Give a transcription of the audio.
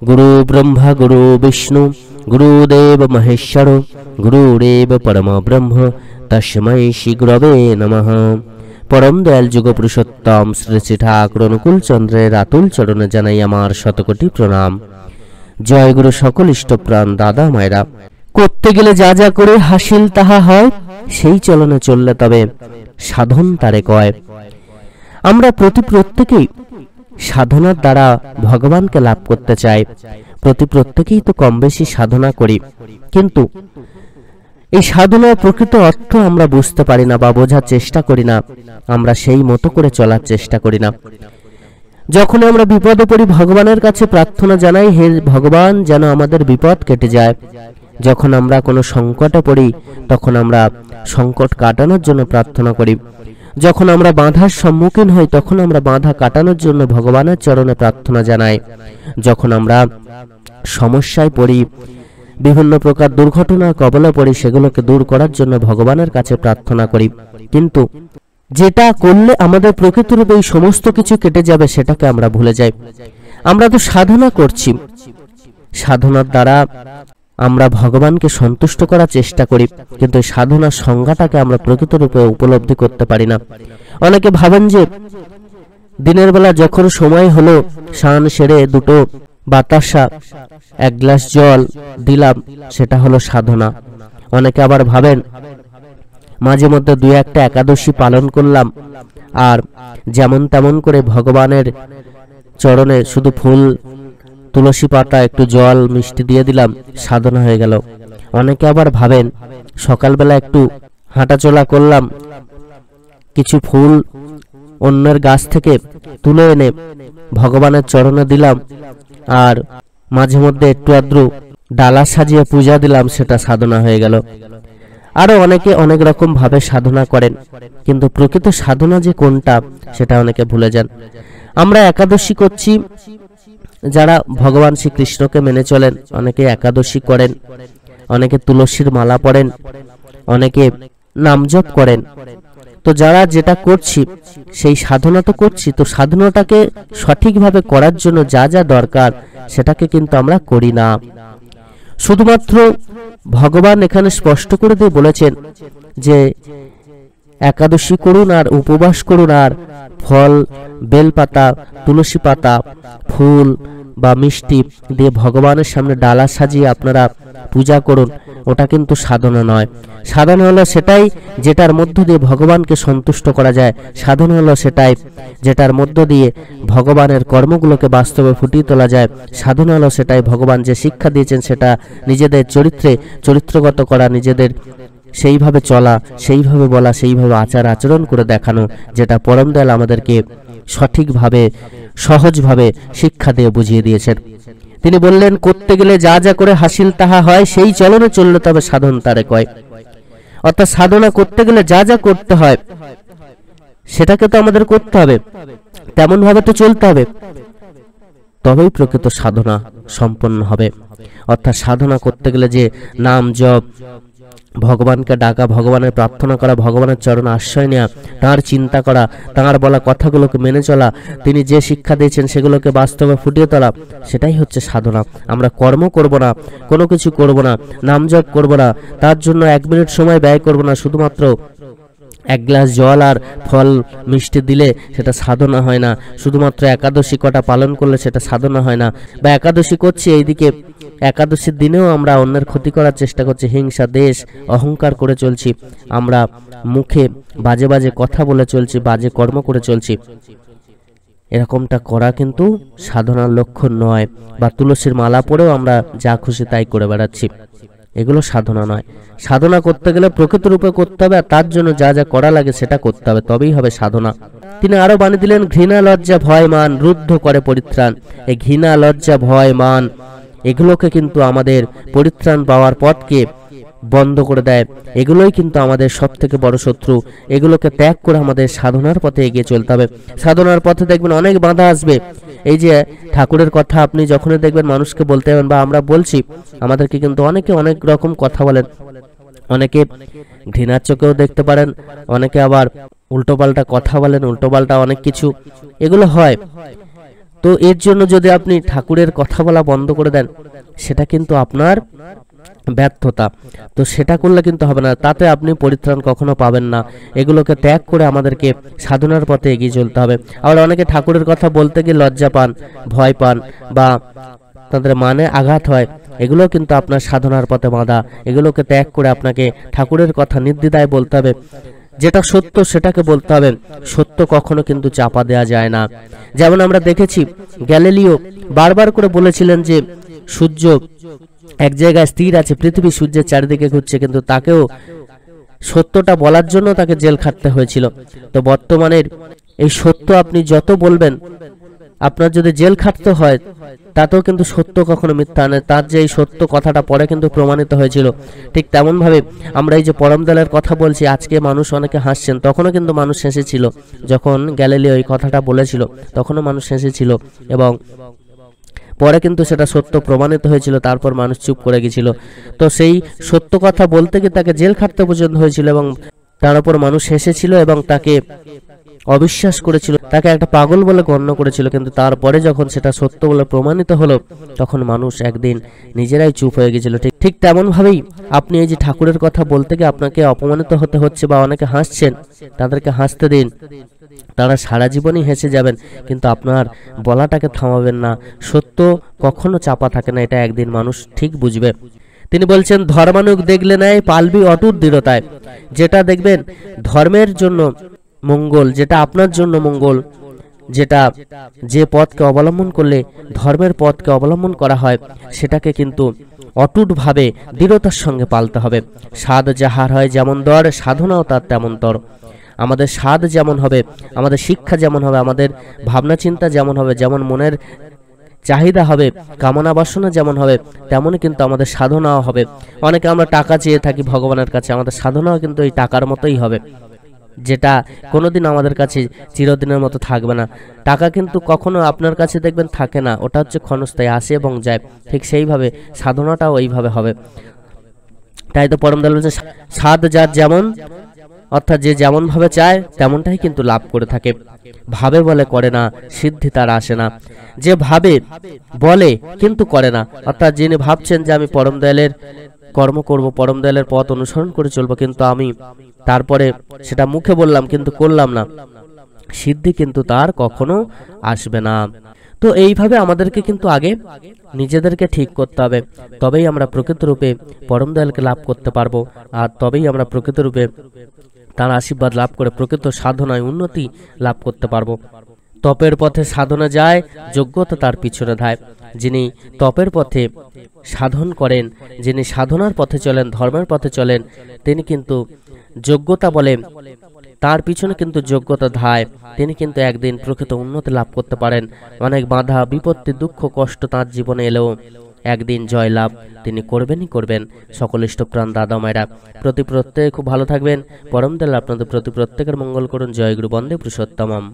गुरु ब्रह्मा गुरु विष्णु गुरुदेव महेश्वर गुरुरेव परम ब्रह्म तस्मै श्री गुरवे नमः। परम दयाल जुग पुरुषोत्तम श्री श्री ठाकुर अनुकूल चंद्रेर आतुल चरणे जानाई आमार शतकोटी प्रणाम। जय गुरु सकल इष्टप्राण दादा मायरा। করতে গেলে যা যা করে হাসিল তাহা হয়, সেই চলনে চললে তবে সাধন তারে কয়। আমরা প্রত্যেকেই সাধনার দ্বারা ভগবানকে লাভ করতে চাই। প্রত্যেকেই তো কম বেশি সাধনা করি, কিন্তু এই সাধনার প্রকৃত অর্থ আমরা বুঝতে পারি না বা বোঝার চেষ্টা করি না। আমরা সেই মতো করে চলার চেষ্টা করি না। যখন আমরা বিপদে পড়ি ভগবানের কাছে প্রার্থনা জানাই, হে ভগবান যেন আমাদের বিপদ কেটে যায়। যখন আমরা কোনো সংকটে পড়ি তখন আমরা সংকট কাটানোর জন্য প্রার্থনা করি। যখন আমরা বাধার সম্মুখীন হই তখন আমরা বাধা কাটানোর জন্য ভগবানের চরণে প্রার্থনা জানাই। যখন আমরা সমস্যায় পড়ি, বিভিন্ন প্রকার দুর্ঘটনার কবলে পড়ি, সেগুলোকে দূর করার জন্য ভগবানের কাছে প্রার্থনা করি। কিন্তু যেটা করলে আমাদের প্রকৃতরূপে এই সমস্ত কিছু কেটে যাবে সেটাকে আমরা ভুলে যাই। আমরা তো সাধনা করছি, সাধনার দ্বারা আমরা ভগবানকে সন্তুষ্ট করার চেষ্টা করি, কিন্তু সাধনার সংজ্ঞাটাকে আমরা প্রকৃতরূপে উপলব্ধি করতে পারি না। অনেকে ভাবেন যে দিনের বেলা যখন সময় হলো স্নান সেরে দুটো বাতাসা এক গ্লাস জল দিলাম, সেটা হলো সাধনা। অনেকে আবার ভাবেন মাঝে মধ্যে দুই একটা একাদশী পালন করলাম আর যেমন তেমন করে ভগবানের চরণে শুধু ফুল তুলসী পাতা একটু জল মিষ্টি দিয়ে দিলাম, সাধনা হয়ে গেল। অনেকে আবার ভাবেন সকালবেলা একটু হাঁটাচলা করলাম, কিছু ফুল অন্যের গাছ থেকে তুলে এনে ভগবানের চরণে দিলাম আর মাঝে মধ্যে একটু আদ্রু ডালা সাজিয়ে পূজা দিলাম, সেটা সাধনা হয়ে গেল। আরো অনেকে অনেক রকম ভাবে সাধনা করেন, কিন্তু প্রকৃত সাধনা যে কোনটা সেটা অনেকে ভুলে যান। আমরা একাদশী করছি, যারা ভগবান শ্রীকৃষ্ণকে মেনে চলেন অনেকে একাদশী করেন, অনেকে তুলসীর মালা পড়েন, অনেকে নাম জপ করেন। তো যারা যেটা করছি সেই সাধনা তো করছি, তো সাধনাটাকে সঠিকভাবে করার জন্য যা যা দরকার সেটাকে কিন্তু আমরা করি না। শুধুমাত্র ভগবান এখানে স্পষ্ট করে দিয়ে বলেছেন যে একাদশী করুন আর উপবাস করুন আর ফল বেলপাতা তুলসী পাতা ফুল বা মিষ্টি দিয়ে ভগবানের সামনে ডালা সাজিয়ে আপনারা পূজা করুন। ওটা কিন্তু সাধনা নয়। সাধনা হলো সেটাই যেটার মধ্য দিয়ে ভগবানকে সন্তুষ্ট করা যায়। সাধনা হলো সেটাই যেটার মধ্য দিয়ে ভগবানের কর্মগুলোকে বাস্তবে ফুটিয়ে তোলা যায়। সাধনা হলো সেটাই ভগবান যে শিক্ষা দিয়েছেন সেটা নিজেদের চরিত্রগত করা, নিজেদের সেইভাবে চলা, সেইভাবে বলা, সেইভাবে আচার আচরণ করে দেখানো, যেটা পরম দয়াল আমাদেরকে সঠিকভাবে সহজভাবে শিক্ষা দিয়ে বুঝিয়ে দিয়েছেন। তিনি বললেন করতে গেলে যা যা করে হাসিল তাহা হয়, সেই চলনে চললে তবে সাধন তারে কয়। অর্থাৎ সাধনা করতে গেলে যা যা করতে হয় সেটাকে তো আমাদের করতে হবে, তেমন ভাবে তো চলতে হবে, তবেই প্রকৃত সাধনা সম্পন্ন হবে। অর্থাৎ সাধনা করতে গেলে যে নাম জপ, ভগবানকে ডাকা, ভগবানের প্রার্থনা করা, ভগবানের চরণে আশ্রয় নেওয়া, তাঁর চিন্তা করা, তাঁর বলা কথাগুলোকে মেনে চলা, তিনি যে শিক্ষা দিয়েছেন সেগুলোকে বাস্তবে ফুটিয়ে তোলা, সেটাই হচ্ছে সাধনা। আমরা কর্ম করব না, কোনো কিছু করব না, নাম জপ করব না, তার জন্য 1 মিনিট সময় ব্যয় করব না, শুধুমাত্র এক গ্লাস জল আর ফল মিষ্টি দিলে সেটা সাধনা হয় না। শুধুমাত্র একাদশী কটা পালন করলে সেটা সাধনা হয় না। বা একাদশী করছি, এইদিকে একাদশীর দিনেও আমরা অন্যের ক্ষতি করার চেষ্টা করছি, হিংসা দেশ অহংকার করে চলছি, আমরা মুখে বাজে বাজে কথা বলে চলছি, বাজে কর্ম করে চলছি। এরকমটা করা কিন্তু সাধনার লক্ষণ নয়। বা তুলসীর মালা পরেও আমরা যা খুশি তাই করে বেড়াচ্ছি, এগুলো সাধনা নয়। সাধনা করতে গেলে প্রকৃত রূপে করতে হবে, আর তার জন্য যা যা করা লাগে সেটা করতে হবে, তবেই হবে সাধনা। তিনি আরো বানিয়ে দিলেন ঘৃণা লজ্জা ভয় মান রুদ্ধ করে পরিত্রাণ। এই ঘৃণা লজ্জা ভয় মান এগুলোকে কিন্তু আমাদের পরিত্রাণ পাওয়ার পথকে বন্ধ করে দেয়। এগুলোই কিন্তু আমাদের সবথেকে বড় শত্রু। এগুলোকে ত্যাগ করে আমাদের সাধনার পথে এগিয়ে চলতে হবে। সাধনার পথে দেখবেন অনেক বাধা আসবে। এই যে ঠাকুরের কথা আপনি যখনই দেখবেন মানুষকে বলতে যাবেন, বা আমরা বলছি, আমাদেরকে কিন্তু অনেকে অনেক রকম কথা বলেন। অনেকে ঘৃণার চোখেও দেখতে পারেন, অনেকে আবার উল্টোপাল্টা কথা বলেন, উল্টোপাল্টা অনেক কিছু এগুলো হয়। তো এর জন্য যদি আপনি ঠাকুরের কথা বলা বন্ধ করে দেন, সেটা কিন্তু আপনার ব্যর্থতা। তো সেটা করলে কিন্তু হবে না, তাতে আপনি পরিত্রাণ কখনো পাবেন না। এগুলোকে ত্যাগ করে আমাদেরকে সাধনার পথে এগিয়ে চলতে হবে। আবার অনেকে ঠাকুরের কথা বলতে গিয়ে লজ্জা পান, ভয় পান, বা তাদের মানে আঘাত হয়। এগুলো কিন্তু আপনার সাধনার পথে বাধা। এগুলোকে ত্যাগ করে আপনাকে ঠাকুরের কথা নির্দ্বিধায় বলতে হবে। যেটা সত্য সেটাকে বলতে হবে। সত্য কখনো কিন্তু চাপা দেওয়া যায় না। যেমন আমরা দেখেছি, গ্যালিলিও বারবার করে বলেছিলেন যে সূর্য এক জায়গায় স্থির আছে, পৃথিবী সূর্যের চারিদিকে ঘুরছে, কিন্তু তাকেও সত্যটা বলার জন্য তাকে জেল খাটতে হয়েছিল। তো বর্তমানের এই সত্য আপনি যত বলবেন, আপনার যদি জেল খাটতে হয়, তাতেও কিন্তু সত্য কখনো মিথ্যা নয়। তার যে এই সত্য কথাটা পরে কিন্তু প্রমাণিত হয়েছিল। ঠিক তেমন ভাবে আমরা এই যে পরমদয়ালের কথা বলছি, আজকে মানুষ অনেকে হাসছেন, তখনও কিন্তু মানুষ হেসেছিল। যখন গ্যালিলিও এই কথাটা বলেছিল, তখনও মানুষ হেসেছিল, এবং পরে কিন্তু সেটা সত্য প্রমাণিত হয়েছিল। তারপর মানুষ চুপ করে গেছিল। তো সেই সত্য কথা বলতে গিয়ে তাকে জেল খাটতে পর্যন্ত হয়েছিল, এবং তার উপর মানুষ হেসেছিল এবং তাকে অবিশ্বাস করেছিল, তাকে একটা পাগল বলে গণ্য করেছিল। কিন্তু তারপরে যখন সেটা সত্য বলে প্রমাণিত হলো, তখন মানুষ একদিন নিজেরাই চুপ হয়ে গেছিল। ঠিক তেমন ভাবেই আপনি এই যে ঠাকুরের কথা বলতে গিয়ে আপনাকে অপমানিত হতে হচ্ছে, বা অনেকে হাসছেন, তাদেরকে হাসতে দিন। তারা সারা জীবনই হেসে যাবেন, কিন্তু আপনার বলাটাকে থামাবেন না। সত্য কখনো চাপা থাকে না, এটা একদিন মানুষ ঠিক বুঝবে। তিনি বলছেন, ধর্মানুগ দেখলে নেয় পালবি অটুট দৃঢ়তায়। যেটা দেখবেন ধর্মের জন্য মঙ্গল, যেটা আপনার জন্য মঙ্গল, যেটা যে পথকে অবলম্বন করলে ধর্মের পথকে অবলম্বন করা হয়, সেটাকে কিন্তু অটুটভাবে দৃঢ়তার সঙ্গে পালতে হবে। স্বাদ যাহার হয় যেমন দর, সাধনাও তার তেমন তর। আমাদের স্বাদ যেমন হবে, আমাদের শিক্ষা যেমন হবে, আমাদের ভাবনা চিন্তা যেমন হবে, যেমন মনের চাহিদা হবে, কামনা বাসনা যেমন হবে, তেমনই কিন্তু আমাদের সাধনাও হবে। অনেকে আমরা টাকা চেয়ে থাকি ভগবানের কাছে, আমাদের সাধনাও কিন্তু এই টাকার মতোই হবে, যেটা কোনোদিন আমাদের কাছে চিরদিনের মতো থাকবে না। টাকা কিন্তু কখনো আপনার কাছে দেখবেন থাকে না, ওটা হচ্ছে ক্ষণস্থায়ী, আসে এবং যায়। ঠিক সেইভাবে সাধনাটাও এইভাবে হবে। তাই তো পরম দয়াল বলছে, স্বাদ যার যেমন, অর্থাৎ যে যেমন ভাবে চায় তেমনটাই কিন্তু লাভ করে থাকে। ভাবে বলে করে না, সিদ্ধি তার আসে না। যে ভাবে বলে কিন্তু করে না, অর্থাৎ যিনি ভাবছেন যে আমি পরম দয়ালের কর্ম করব, পরম দয়ালের পথ অনুসরণ করে চলবো, কিন্তু আমি তারপরে সেটা মুখে বললাম কিন্তু করলাম না, সিদ্ধি কিন্তু তার কখনো আসবে না। তো এইভাবে আমাদেরকে কিন্তু আগে নিজেদেরকে ঠিক করতে হবে, তবেই আমরা প্রকৃত রূপে পরম দয়ালকে লাভ করতে পারবো। আর তবেই আমরা প্রকৃত রূপে তার আশীর্বাদ লাভ করে প্রকৃত সাধনায় উন্নতি লাভ করতে পারবো। তপের পথে সাধনা যায়, যোগ্যতা তার পিছনে ধায়। যিনি তপের পথে সাধন করেন, যিনি সাধনার পথে চলেন, ধর্মের পথে চলেন, তিনি কিন্তু যোগ্যতা বলে, তার পিছনে কিন্তু যোগ্যতা ধায়। তিনি কিন্তু একদিন প্রকৃত উন্নতি লাভ করতে পারেন। অনেক বাধা বিপত্তি দুঃখ কষ্ট তাঁর জীবনে এলেও একদিন জয় লাভ তিনি করবেনই করবেন। সকল ইষ্টপ্রাণ দাদা মায়েরা প্রত্যেকে খুব ভালো থাকবেন। পরম দয়াল আপনাদের প্রত্যেকের মঙ্গল করুন। জয় গুরু, বন্দে পুরুষোত্তমম।